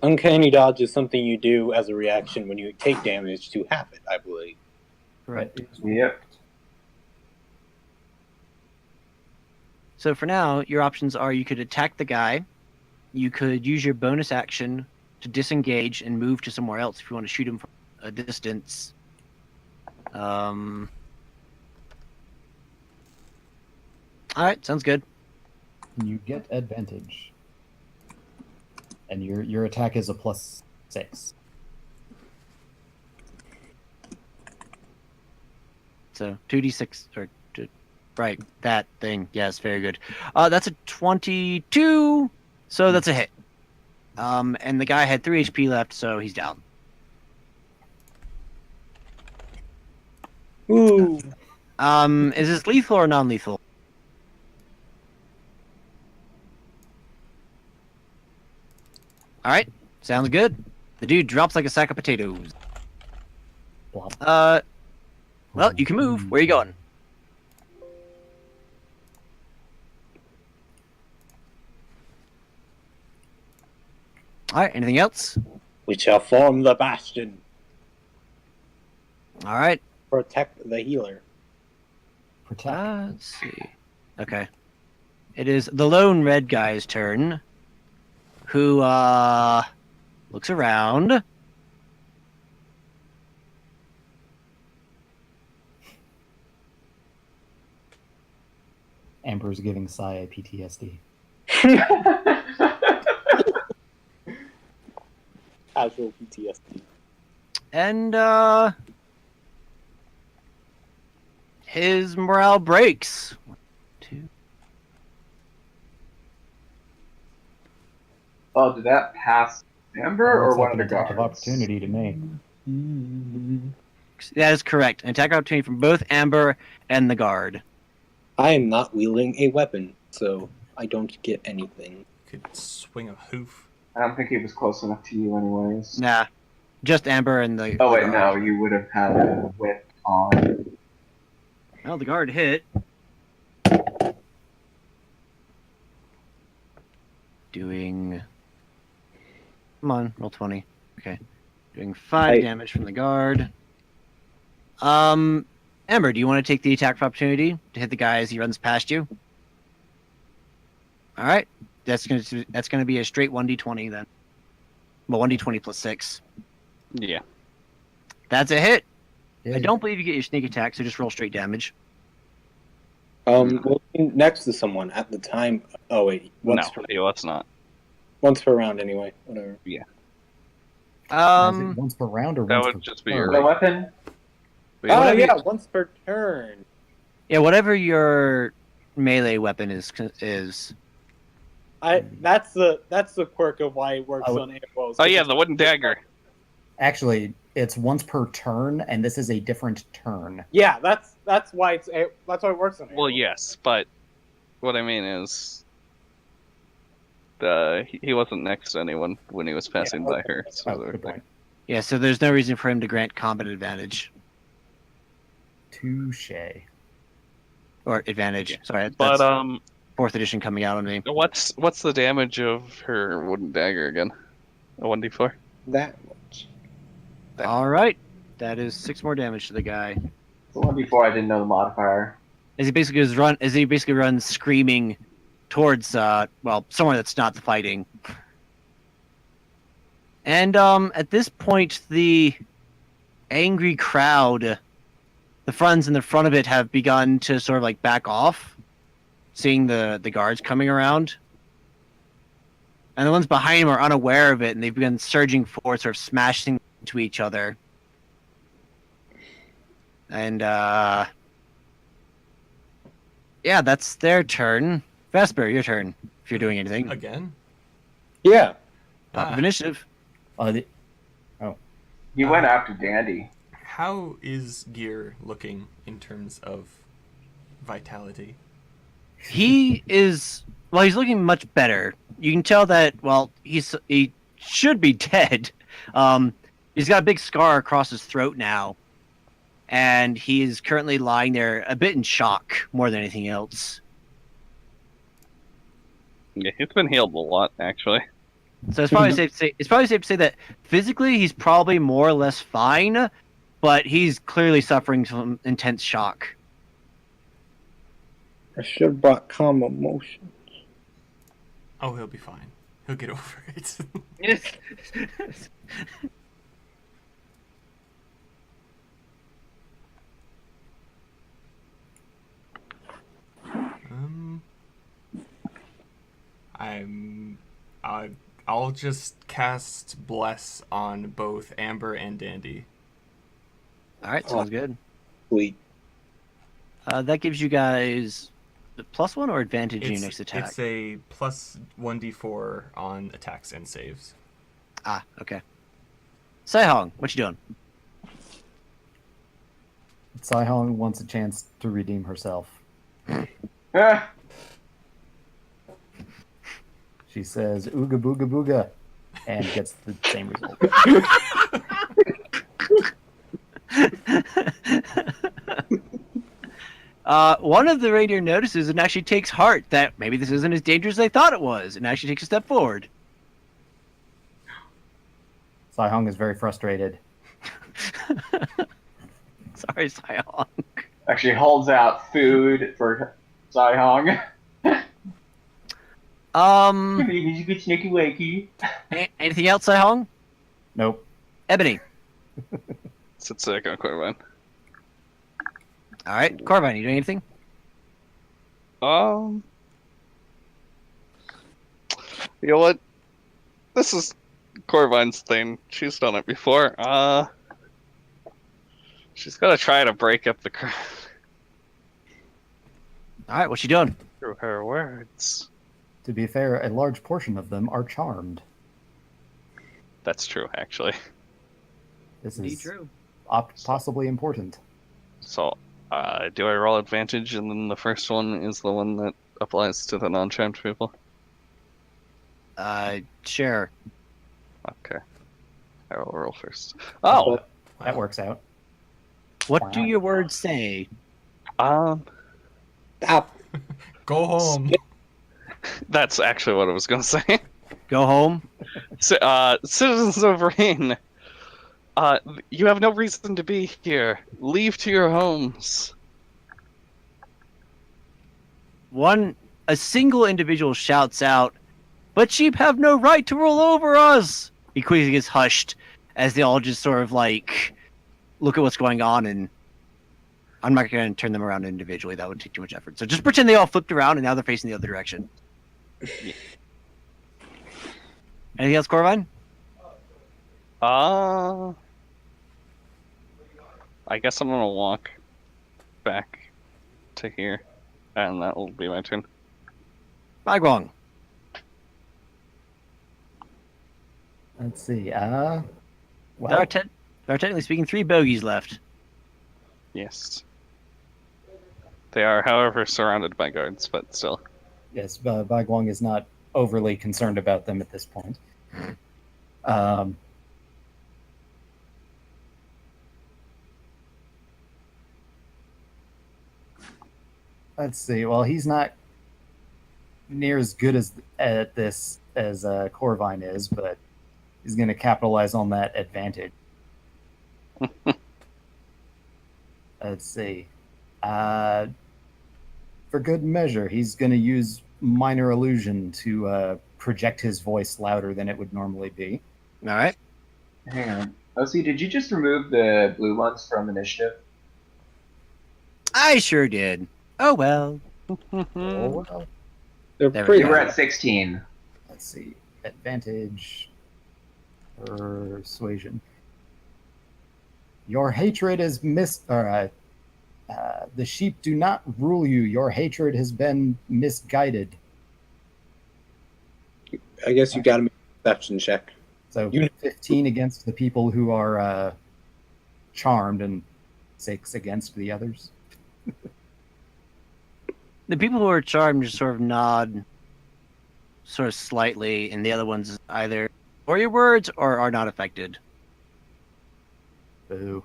Uncanny dodge is something you do as a reaction when you take damage to habit, I believe. Right. Yep. So for now, your options are you could attack the guy, you could use your bonus action to disengage and move to somewhere else if you want to shoot him from a distance. All right, sounds good. You get advantage. And your attack is a +6. So 2d6 or right, that thing. Yes, very good. That's a 22. So that's a hit. And the guy had 3 HP left, so he's down. Ooh. Is this lethal or non-lethal? All right, sounds good. The dude drops like a sack of potatoes. Blop. Well, you can move. Where are you going? All right, anything else? We shall form the bastion. All right. Protect the healer. Protect. Let's see. Okay. It is the lone red guy's turn, who looks around. Amber's giving Saya PTSD. Casual PTSD. And his morale breaks. 1, 2. Oh, did that pass Amber or Looks one like of an the attack of guards? opportunity to me. That is correct. An attack opportunity from both Amber and the guard. I am not wielding a weapon, so I don't get anything. Could swing a hoof. I don't think he was close enough to you, anyways. Nah, just Amber and the. Oh the wait, guard. no, you would have had a whip on. Well, the guard hit. Doing. Come on, roll 20. Okay. Doing 5 damage from the guard. Amber, do you want to take the attack of opportunity to hit the guy as he runs past you? All right. That's gonna be a straight 1d20 then. Well, 1d20 plus 6. Yeah. That's a hit. Yeah. I don't believe you get your sneak attack, so just roll straight damage. We'll be next to someone at the time. Oh wait, once Let's not. once per round anyway. Whatever. Is it once per round or that once would per just be turn? your- The weapon? Oh whatever yeah, once per turn. Yeah, whatever your melee weapon is. That's the quirk of why it works Oh, on AOs. Oh yeah, the wooden dagger. Actually, it's once per turn, and this is a different turn. Yeah, that's why that's why it works on AOs. Well, yes, but what I mean is, he wasn't next to anyone when he was passing by her. So Oh, good point. Yeah, so there's no reason for him to grant combat advantage. Touche. Or advantage. Yeah. Sorry, But that's 4th edition coming out on me. what's the damage of her wooden dagger again? A 1d4. That much. Alright. That is 6 more damage to the guy. The one before I didn't know the modifier. As he basically runs screaming towards somewhere that's not the fighting. And at this point the angry crowd, the friends in the front of it have begun to sort of like back off, seeing the guards coming around. And the ones behind him are unaware of it, and they've begun surging forward, sort of smashing into each other. And yeah, that's their turn. Vesper, your turn, if you're doing anything. Again? Yeah. Top of initiative. He went after Dandy. How is Gear looking in terms of vitality? He is, well, he's looking much better. You can tell that, well, he should be dead. He's got a big scar across his throat now. And he is currently lying there a bit in shock more than anything else. Yeah, he's been healed a lot, actually. So it's probably safe to say that physically he's probably more or less fine, but he's clearly suffering from intense shock. I should have brought calm emotion. Oh, he'll be fine. He'll get over it. I'll just cast Bless on both Amber and Dandy. Alright, sounds good. Sweet. That gives you guys the +1 or advantage in your next attack? It's a plus 1d4 on attacks and saves. Ah, okay. Saihong, what you doing? Saihong wants a chance to redeem herself. Ah, She says, ooga booga booga, and gets the same result. One of the reindeer notices and actually takes heart that maybe this isn't as dangerous as they thought it was, and actually takes a step forward. Saihong is very frustrated. Sorry, Saihong. actually holds out food for Saihong. He's a good sneaky wakey. Anything else, Saihong? Nope. Ebony. Sit sick on Corvine. All right, Corvine, you doing anything? You know what? This is Corvine's thing. She's done it before. She's gonna try to break up the crowd All right, what's she doing? through her words. To be fair, a large portion of them are charmed. That's true, actually. This is true. possibly important. So, do I roll advantage, and then the first one is the one that applies to the non-charmed people? Sure. Okay. I will roll first. Oh! That works out. What do your words say? Stop. Go home. That's actually what I was gonna say. Go home. Citizens of Rain, you have no reason to be here. Leave to your homes. A single individual shouts out, "But sheep have no right to rule over us!" He quickly gets hushed as they all just sort of like look at what's going on, and I'm not going to turn them around individually. That would take too much effort. So just pretend they all flipped around and now they're facing the other direction. Anything else, Corvine? I guess I'm gonna walk back to here, and that will be my turn. Bagwong. Let's see. There Well, are, technically speaking, 3 bogeys left. Yes. They are, however, surrounded by guards, but still. yes, Bai Guang is not overly concerned about them at this point. Um, let's see. Well, he's not near as good as at this as Corvine is, but he's going to capitalize on that advantage. Let's see. For good measure, he's going to use minor illusion to project his voice louder than it would normally be. All right. Hang on. OC, did you just remove the blue ones from initiative? I sure did. Oh well. Oh, well. They're There we pretty. They go. were at 16. Let's see. Advantage. Persuasion. Your hatred is the sheep do not rule you. Your hatred has been misguided. I guess you got to make a perception check. So You- 15 against the people who are charmed and 6 against the others. The people who are charmed just sort of nod, sort of slightly, and the other ones either or your words or are not affected. Boo.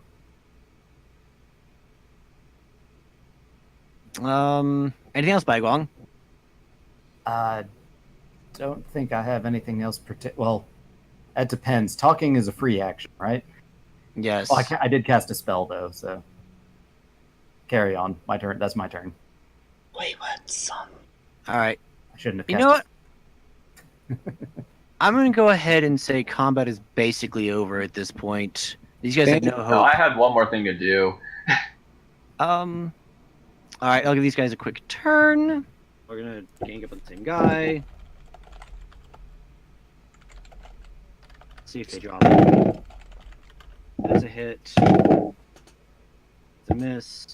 Anything else, Bai Guang? Don't think I have anything else. Well, that depends. Talking is a free action, right? Yes. Well, I did cast a spell though, so carry on. My turn. That's my turn. Wayward son. All right. I shouldn't have. You Cast know what? I'm going to go ahead and say combat is basically over at this point. These guys have no No, hope. I had one more thing to do. All right, I'll give these guys a quick turn. We're gonna gang up on the same guy. See if they drop. That's a hit. That's a miss.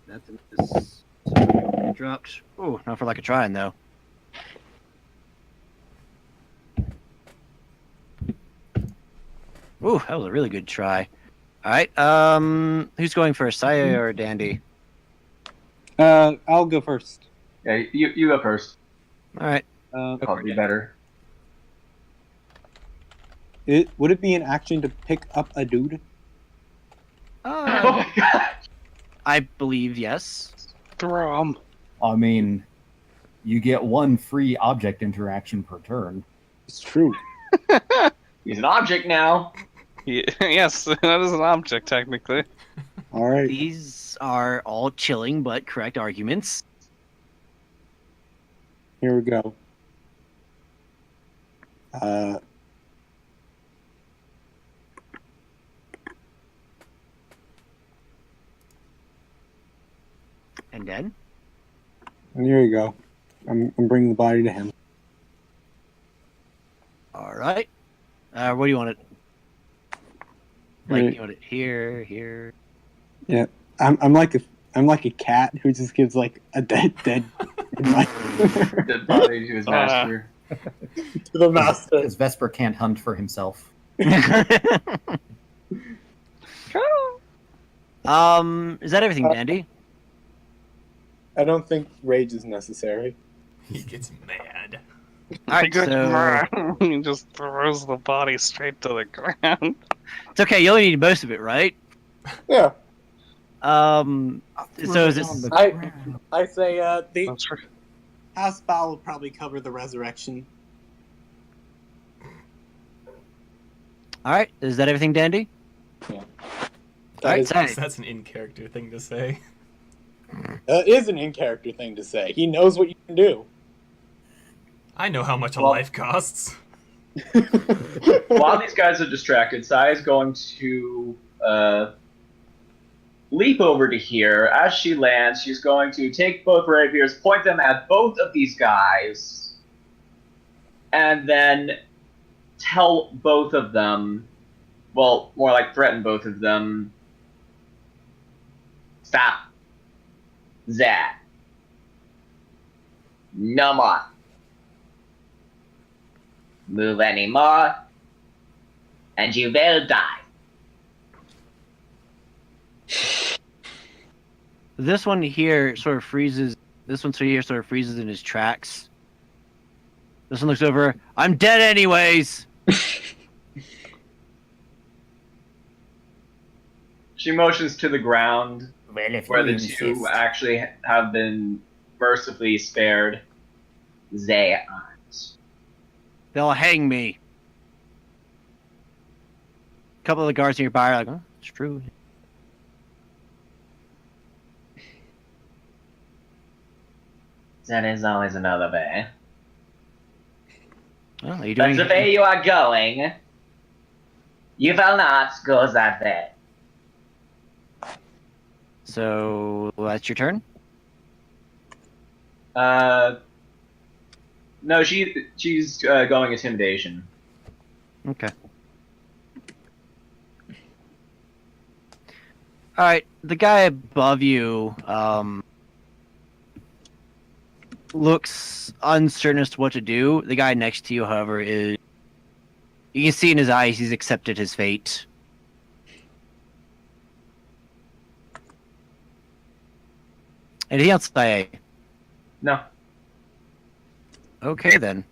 That's a miss. So dropped. Oh, not for lack of trying though. Ooh, that was a really good try. All right. Who's going first, Saya or Dandy? I'll go first. Yeah, you go first. All right. Probably better. Would it be an action to pick up a dude? Oh my god! I believe yes. Throw 'em. I mean, you get 1 free object interaction per turn. It's true. He's an object now. Yes, that is an object, technically. All right. These are all chilling but correct arguments. Here we go. And then? And here you go. I'm bringing the body to him. All right. Where do you want it? Like, Right. you want it here, here? I'm like a cat who just gives like a dead Dead body to his master. to the master. Because Vesper can't hunt for himself. Is that everything, Dandy? I don't think rage is necessary. He gets mad. All right, so He just throws the body straight to the ground. it's okay. You only need most of it, right? Yeah, So is this? I say the That's true. house spell will probably cover the resurrection. All right. Is that everything, Dandy? Yeah. All right, That Sai. That's an in-character thing to say. is an in-character thing to say. He knows what you can do. I know how much a Well- life costs. While these guys are distracted, Sai is going to leap over to here. As she lands, she's going to take both rapiers, point them at both of these guys, and then tell both of them, well, more like threaten both of them, stop that. No more. move anymore, and you will die. This one here sort of freezes. This one here sort of freezes in his tracks. This one looks over. I'm dead anyways. She motions to the ground, Well, if where you the two insist. actually have been mercifully spared. They aren't. They'll hang me. A couple of the guards nearby are like, oh, it's true. There is always another way. Well, are you But doing the way you are going, you will not go that way. So that's your turn? No, she's going intimidation. Okay. Alright, the guy above you, looks uncertain as to what to do. The guy next to you, however, is... You can see in his eyes he's accepted his fate. Anything else, IA? No. Okay, then.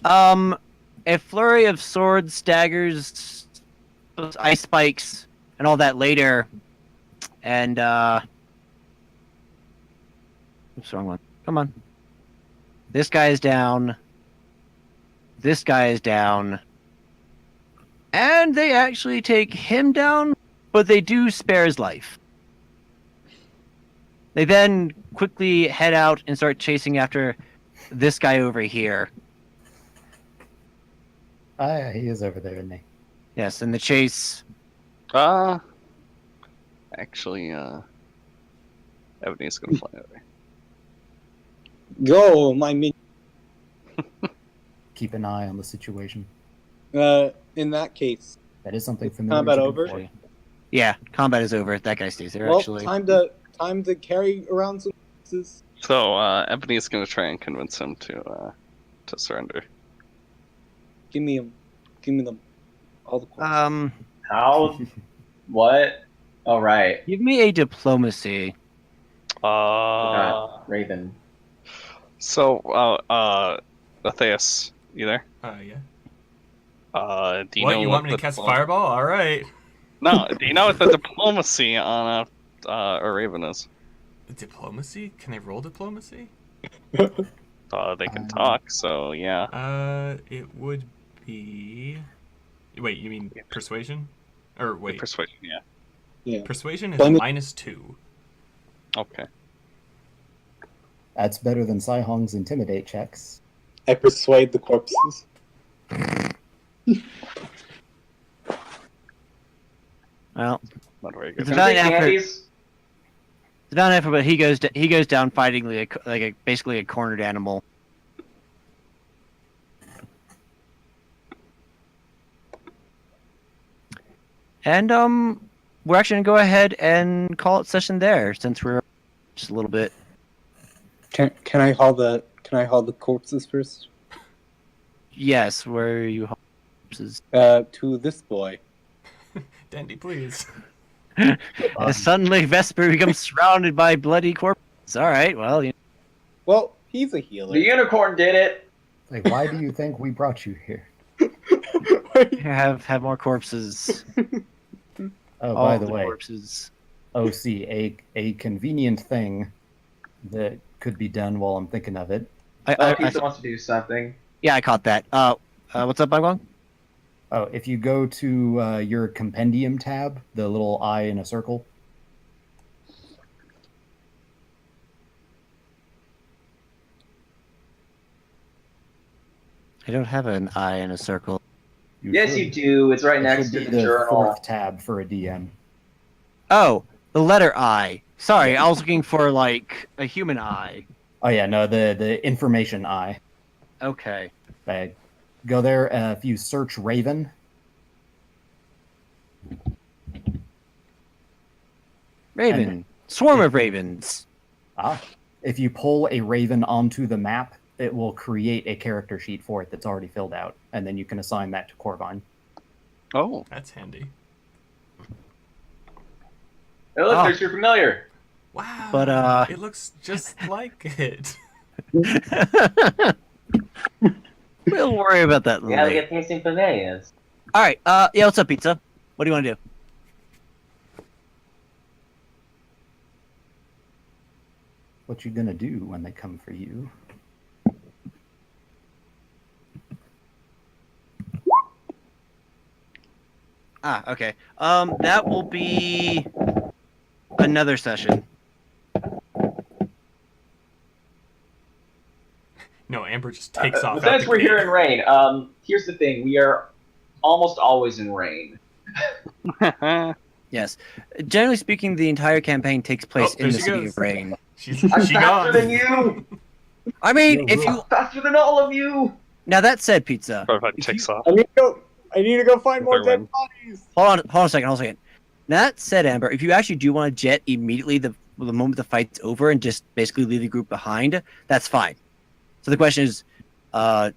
A flurry of swords, daggers, ice spikes, and all that later. And, oops, wrong one. Come on. This guy is down. This guy is down. And they actually take him down, but they do spare his life. They then quickly head out and start chasing after this guy over here. Ah, he is over there, isn't he? Yes, and the chase. Actually, Ebony's gonna fly over. Go, my minion. Keep an eye on the situation. In that case, That is something familiar. combat to do over? for you. Yeah, combat is over. That guy stays there, well, actually. time to carry around some pieces. So Ebony's gonna try and convince him to surrender. Give me them. Give me them. All the questions. How? What? All right. Give me a diplomacy. Raven. So Matthias, you there? Yeah. Do you What, know you want me to cast a fireball? All right. No, do you know what the diplomacy on a Raven is? Diplomacy? Can they roll diplomacy? They can talk, so yeah. It would be... Wait, you mean persuasion? Or wait, Persuasion, yeah. Yeah. persuasion is Diplomacy- -2. Okay. That's better than Saihong's intimidate checks. I persuade the corpses. Well, Not very it's good. a valiant effort. Candies? It's a valiant effort, but he goes down fighting like basically a cornered animal. And we're actually gonna go ahead and call it session there, since we're just a little bit. Can I haul the corpses first? Yes, where are you? Corpses? To this boy. Dandy, please. And suddenly Vesper becomes surrounded by bloody corpses. All right, well, Well, he's a healer. The unicorn did it. Like, why do you think we brought you here? have more corpses. Oh, All by of the way, corpses. OC, a convenient thing that could be done while I'm thinking of it. Pizza wants to do something. Yeah, I caught that. What's up, Bagwang? Oh, if you go to your compendium tab, the little eye in a circle. I don't have an eye in a circle. Yes, you do. It's right It next should to be the the journal. fourth tab for a DM. Oh, the letter I. Sorry, I was looking for like a human eye. Oh yeah, no, the information eye. Okay. Go there. If you search Raven, Raven. Swarm of ravens. if you pull a raven onto the map, it will create a character sheet for it that's already filled out, and then you can assign that to Corvine. Oh, That's handy. Hey, look, Oh. there's your familiar. Wow. But, it looks just like it. We'll worry about that Yeah, we later. get tasting familiars. All right. Yeah. What's up, pizza? What do you want to do? What you gonna do when they come for you? Okay. That will be another session. No, Amber just takes off. But since out the we're gate. here in rain, here's the thing: we are almost always in rain. Yes. Generally speaking, the entire campaign takes place Oh, in there the she city goes. of Rain. She's I'm she faster gone. than you. I mean, if you Faster than all of you. now that said, pizza. Corvine if takes you- off. I need to go find more They're dead in. bodies. Hold on a second. Now that said, Amber, if you actually do want to jet immediately the moment the fight's over and just basically leave the group behind, that's fine. So the question is, because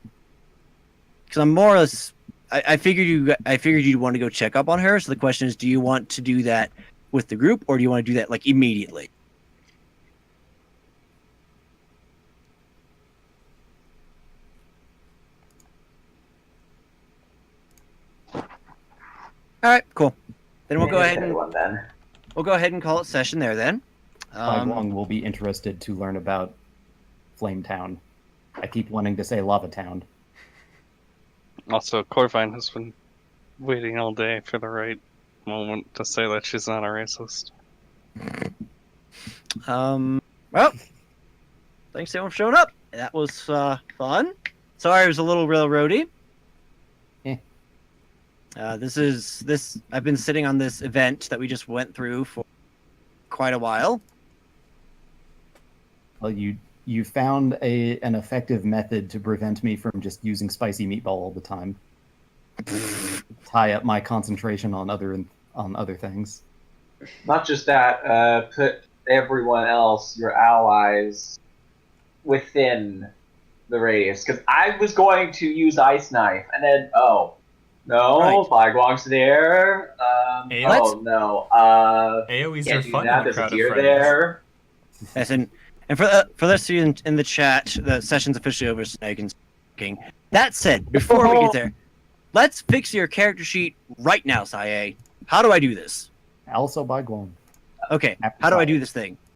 I'm more or less, I figured you'd want to go check up on her. So the question is, do you want to do that with the group, or do you want to do that like immediately? All right, cool. Then we'll go ahead and One then. we'll go ahead and call it session there then. Long will be interested to learn about Flame Town. I keep wanting to say Lava Town. Also, Corvine has been waiting all day for the right moment to say that she's not a racist. Well, thanks everyone for showing up. That was fun. Sorry it was a little railroady. Eh. I've been sitting on this event that we just went through for quite a while. Well, you found an effective method to prevent me from just using spicy meatball all the time. Tie up my concentration on other things. Not just that, put everyone else, your allies, within the radius. Because I was going to use Ice Knife, and then, no, Right. Flyguang's there. Hey, Oh, no. AoEs are Can't do fun that. in a There's a crowd of deer friends. there. Yes, and for those of you in the chat, the session's officially over, so now you can start talking. That said, before we get there, let's fix your character sheet right now, Saye. How do I do this? Also by Guam. Okay, After how do I Saye. do this thing?